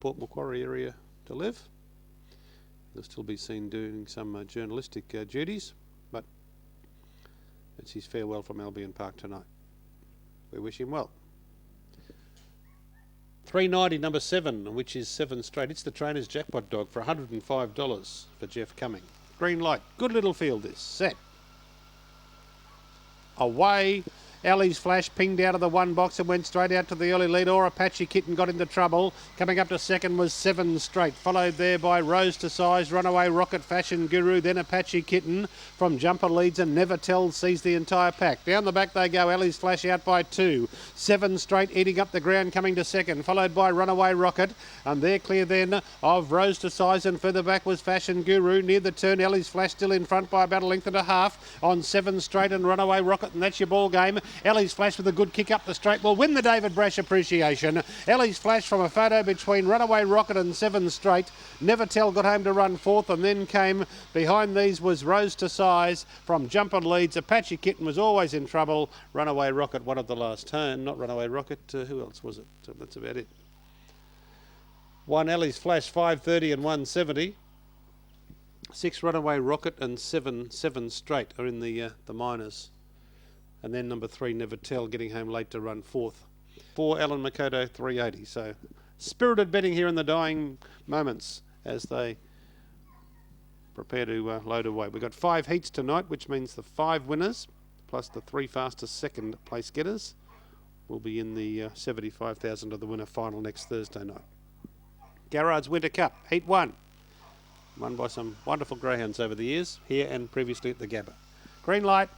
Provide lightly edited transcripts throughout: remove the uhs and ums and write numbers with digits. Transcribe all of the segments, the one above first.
Port Macquarie area to live. He'll still be seen doing some journalistic duties, but it's his farewell from Albion Park tonight. We wish him well. 390 number 7, which is 7 straight. It's the trainer's jackpot dog for $105 for Jeff Cumming. Green light. Good little field this. Set. Away. Ellie's Flash pinged out of the one box and went straight out to the early lead. Or Apache Kitten got into trouble. Coming up to second was 7 straight. Followed there by Rose to Size, Runaway Rocket, Fashion Guru, then Apache Kitten from Jumper leads and Never Tell sees the entire pack. Down the back they go. Ellie's Flash out by 2. 7 straight eating up the ground coming to second. Followed by Runaway Rocket. And they're clear then of Rose to Size and further back was Fashion Guru. Near the turn, Ellie's Flash still in front by about a length and a half on 7 straight and Runaway Rocket, and that's your ball game. Ellie's Flash with a good kick up the straight will win the David Brash appreciation. Ellie's Flash from a photo between Runaway Rocket and 7 straight. Never Tell got home to run 4th, and then came behind these was Rose to Size from Jumper leads. Apache Kitten was always in trouble. Runaway Rocket won at the last turn. Not Runaway Rocket, who else was it? So that's about it. 1 Ellie's Flash 530 and 170. 6 Runaway Rocket and 7 straight are in the minors. And then number 3, Never Tell, getting home late to run 4th. 4, Alan Makoto, 380. So spirited betting here in the dying moments as they prepare to load away. We've got 5 heats tonight, which means the 5 winners plus the 3 fastest second place getters will be in the 75,000 of the winner final next Thursday night. Garrard's Winter Cup, Heat 1. Won by some wonderful greyhounds over the years, here and previously at the Gabba. Green light.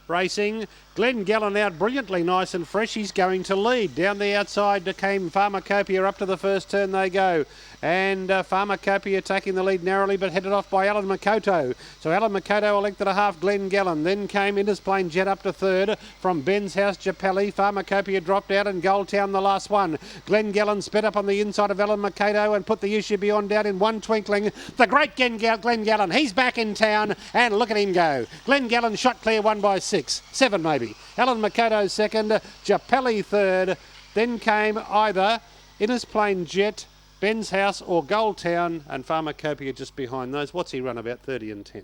Racing, Glenn Gallen out brilliantly, nice and fresh. He's going to lead. Down the outside came Pharmacopoeia. Up to the first turn they go. And Pharmacopoeia taking the lead narrowly, but headed off by Alan Makoto. So Alan Makoto a length and a half, Glenn Gallen. Then came Indus Plain Jet up to third. From Ben's House, Japelli. Pharmacopoeia dropped out and Goldtown the last one. Glenn Gallen sped up on the inside of Alan Makoto and put the issue beyond doubt in one twinkling. The great Glenn Gallen, he's back in town and look at him go. Glenn Gallen shot clear, 1 by 6. 7 maybe. Alan Makoto second, Japelli third. Then came either Indus Plain Jet, Ben's House or Goldtown, and Pharmacopoeia just behind those. What's he run? About 30 and 10.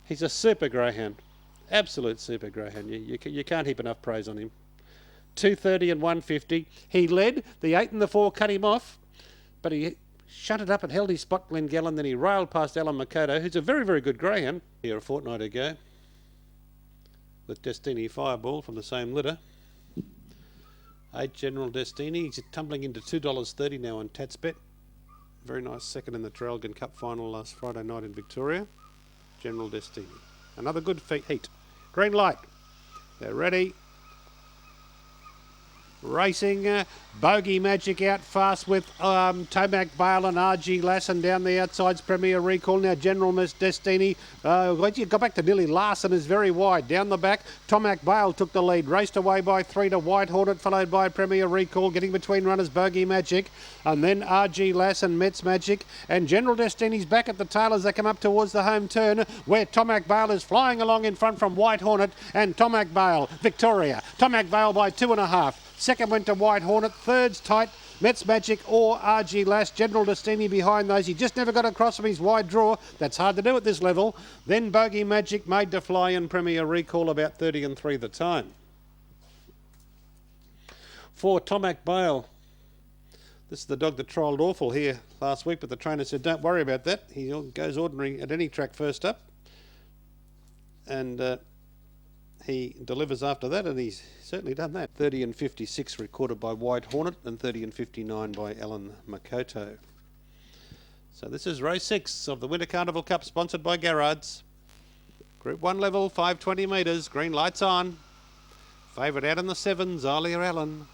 He's a super greyhound. Absolute super greyhound. You can't heap enough praise on him. 230 and 150. He led. The 8 and the 4 cut him off, but he shunted up and held his spot, Glenn Gallen. Then he railed past Alan Makoto, who's a very, very good greyhound. Here a fortnight ago with Destiny Fireball from the same litter. 8 General Destiny. He's tumbling into $2.30 now on Tatsbet. Very nice second in the Traralgon Cup final last Friday night in Victoria. General Destiny. Another good heat. Green light. They're ready. Racing, Bogey Magic out fast with Tomac Bale and RG Lassen down the outsides. Premier Recall now. General Miss Destiny. You got back to nearly Larson is very wide. Down the back, Tomac Bale took the lead. Raced away by 3 to White Hornet, followed by Premier Recall. Getting between runners, Bogey Magic, and then RG Lassen, Mets Magic, and General Destiny's back at the tail as they come up towards the home turn, where Tomac Bale is flying along in front from White Hornet and Tomac Bale, Victoria. Tomac Bale by 2.5. Second went to White Hornet. Third's tight, Mets Magic or RG Lass. General Destiny behind those. He just never got across from his wide draw. That's hard to do at this level. Then Bogey Magic made to fly and Premier Recall about 30 and 3 the time. For Tomac Bale. This is the dog that trialled awful here last week, but the trainer said, don't worry about that. He goes ordinary at any track first up. And he delivers after that, and he's certainly done that. 30 and 56 recorded by White Hornet and 30 and 59 by Alan Makoto. So this is race 6 of the Winter Carnival Cup, sponsored by Garrard's. Group 1 level, 520 metres, green lights on. Favourite out in the 7, Xylia Allen.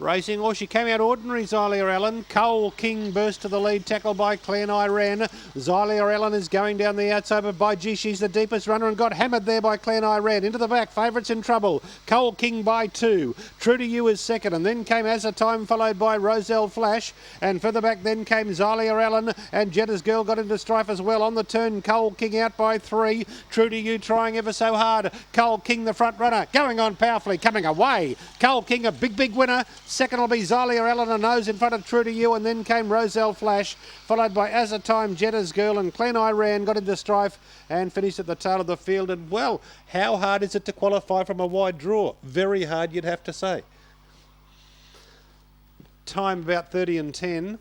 Racing, she came out ordinary, Xylia Allen. Cole King burst to the lead, tackled by Clan Iran. Xylia Allen is going down the outside, but by G, she's the deepest runner and got hammered there by Clan Iran. Into the back, favourites in trouble. Cole King by 2. True to You is second, and then came As a Time, followed by Roselle Flash. And further back then came Xylia Allen, and Jetta's Girl got into strife as well. On the turn, Cole King out by 3. True to You trying ever so hard. Cole King, the front runner, going on powerfully, coming away. Cole King, a big, big winner. Second will be Xylia Eleanor Nose in front of True to You, and then came Roselle Flash, followed by As a Time, Jetta's Girl, and Glen Iran got into strife and finished at the tail of the field. And well, how hard is it to qualify from a wide draw? Very hard, you'd have to say. Time about 30 and 10.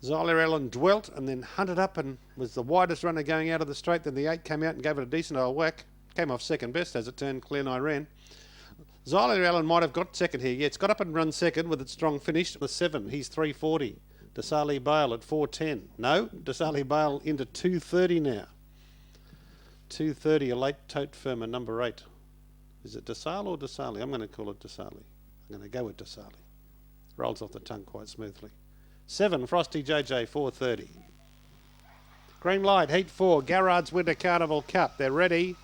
Xylia Ellen dwelt and then hunted up and was the widest runner going out of the straight. Then the 8 came out and gave it a decent old whack. Came off second best as it turned Glen Iran. Xylia Ellen might have got second here. Yeah, it's got up and run second with its strong finish. The 7, he's 340. Desali Bale at 410. No, Desali Bale into 230 now. 230, a late tote firmer, number 8. Is it Desali or Desali? I'm going to call it Desali. I'm going to go with Desali. Rolls off the tongue quite smoothly. 7, Frosty JJ, 430. Green light, heat 4, Garrard's Winter Carnival Cup. They're ready.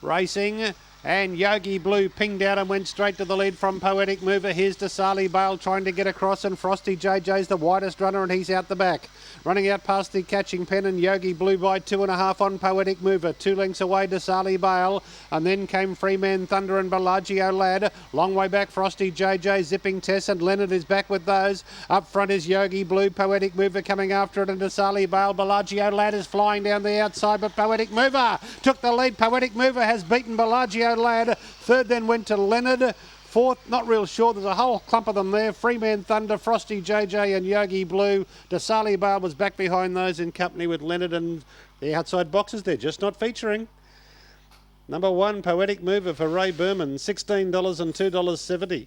Racing, and Yogi Blue pinged out and went straight to the lead from Poetic Mover. Here's Desali Bale trying to get across, and Frosty JJ's the widest runner, and he's out the back. Running out past the Catching Pen, and Yogi Blue by 2.5 on Poetic Mover. 2 lengths away, Desali Bale, and then came Freeman Thunder and Bellagio Lad. Long way back, Frosty JJ, Zipping Tess, and Leonard is back with those. Up front is Yogi Blue, Poetic Mover coming after it, and Desali Bale. Bellagio Lad is flying down the outside, but Poetic Mover took the lead. Poetic Mover has beaten Bellagio Lad. Third then went to Leonard. Fourth, not real sure. There's a whole clump of them there. Freeman Thunder, Frosty JJ and Yogi Blue. Desali Bale was back behind those in company with Leonard, and the outside boxes, they're just not featuring. Number 1, Poetic Mover for Ray Berman, $16 and $2.70.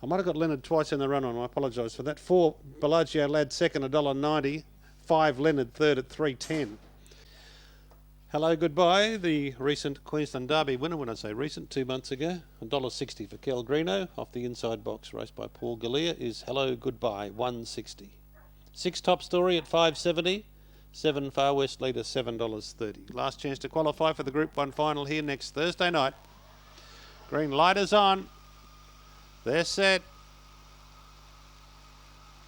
I might have got Leonard twice in the run on. I apologise for that. 4, Bellagio Lad second, $1.90. 5, Leonard third at $3.10. Hello, goodbye. The recent Queensland Derby winner, when I say recent, 2 months ago, $1.60 for Kel Greeno off the inside box, raced by Paul Galea, is Hello, Goodbye, $1.60. 6, Top Story at $5.70. 7, Far West Leader, $7.30. Last chance to qualify for the Group 1 final here next Thursday night. Green light is on. They're set.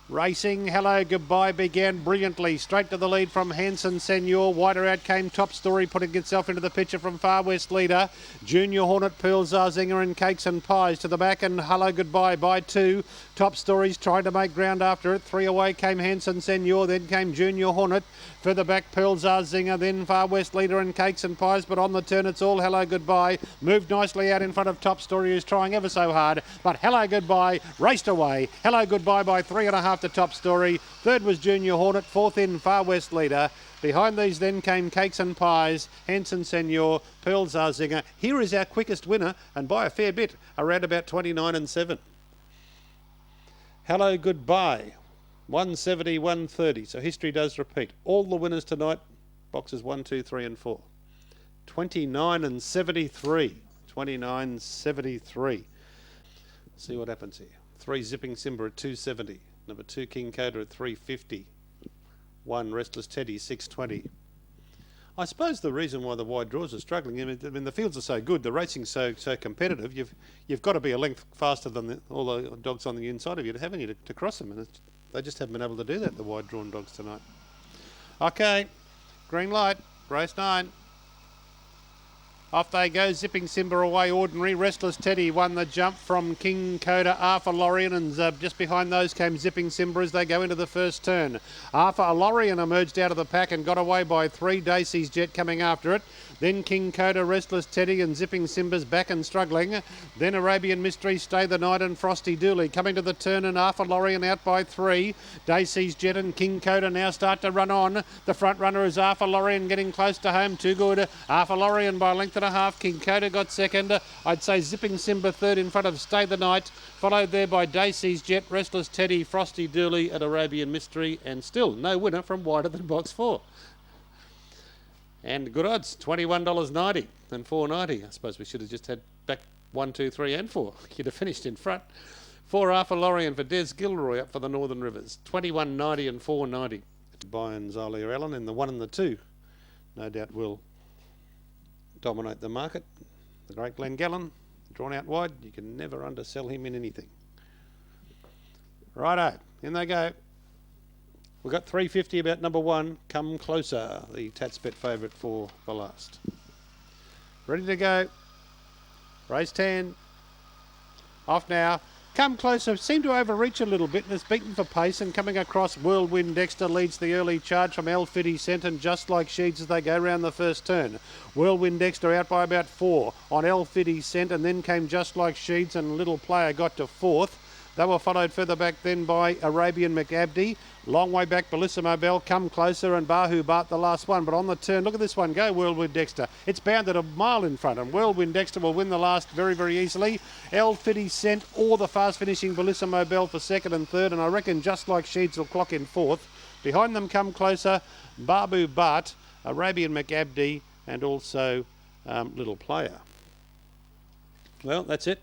Racing, Hello, Goodbye began brilliantly. Straight to the lead from Hanson Senor. Wider out came Top Story, putting itself into the picture from Far West Leader. Junior Hornet, Pearl Zarzinger and Cakes and Pies to the back, and Hello, Goodbye by 2. Top Stories trying to make ground after it. 3 away came Hanson Senor, then came Junior Hornet. Further back, Pearl Zarzinger, then Far West Leader and Cakes and Pies, but on the turn it's all Hello, Goodbye. Moved nicely out in front of Top Story, who's trying ever so hard, but Hello, Goodbye raced away. Hello, Goodbye by 3.5 to Top Story. Third was Junior Hornet. Fourth in Far West Leader. Behind these then came Cakes and Pies, Hanson Senor, Pearl Zarzinger. Here is our quickest winner, and by a fair bit, around about 29 and 7. Hello, Goodbye, 170, 130. So history does repeat. All the winners tonight, boxes 1, 2, 3 and 4. 29 and 73. 29, 73. See what happens here. 3, Zipping Simba at 270. Number 2, King Coda at 350. 1, Restless Teddy, 620. I suppose the reason why the wide draws are struggling, I mean the fields are so good, the racing's so competitive, you've got to be a length faster than all the dogs on the inside of you, haven't you, to cross them, and they just haven't been able to do that, the wide drawn dogs tonight. Okay, green light, race 9. Off they go, Zipping Simba away, Ordinary. Restless Teddy won the jump from King Coda, Arthur Lorien, and just behind those came Zipping Simba as they go into the first turn. Arthur Lorien emerged out of the pack and got away by 3, Dacey's Jet coming after it. Then King Coda, Restless Teddy and Zipping Simba's back and struggling. Then Arabian Mystery, Stay the Night and Frosty Dooley coming to the turn, and Arthur Lorien out by 3. Dacey's Jet and King Coda now start to run on. The front runner is Arthur Lorien getting close to home. Too good. Arthur Lorien by a length and a half. King Coda got second. I'd say Zipping Simba third in front of Stay the Night. Followed there by Dacey's Jet, Restless Teddy, Frosty Dooley and Arabian Mystery. And still no winner from wider than box 4. And good odds, $21.90 and $4.90. I suppose we should have just had back 1, 2, 3 and 4. You'd have finished in front. 4 Arthur Lorien for Des Gilroy up for the Northern Rivers. $21.90 and $4.90. Buying Xylia Allen in the 1 and the 2. No doubt will dominate the market. The great Glenn Gallen, drawn out wide. You can never undersell him in anything. Righto, in they go. We've got $3.50 about number 1, Come Closer, the Tatsbet favourite for the last. Ready to go. Race 10. Off now. Come Closer, seemed to overreach a little bit and is beaten for pace, and coming across Whirlwind Dexter leads the early charge from El Fiddy Cent and Just Like Sheeds as they go round the first turn. Whirlwind Dexter out by about 4 on El Fiddy Cent, and then came Just Like Sheeds and Little Player got to 4th. They were followed further back then by Arabian McAbdy. Long way back, Bellissimo Bell, Come Closer, and Bahu Bart the last one. But on the turn, look at this one go, Whirlwind Dexter. It's bounded a mile in front, and Whirlwind Dexter will win the last very, very easily. El Fiddy Cent or the fast finishing Bellissimo Bell for second and third, and I reckon Just Like Sheeds will clock in 4th. Behind them, Come Closer, Babu Bart, Arabian McAbdy, and also Little Player. Well, that's it.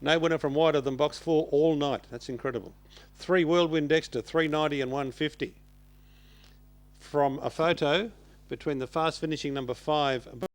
No winner from wider than box 4 all night. That's incredible. 3 Whirlwind Dexter, 390 and 150. From a photo between the fast finishing number 5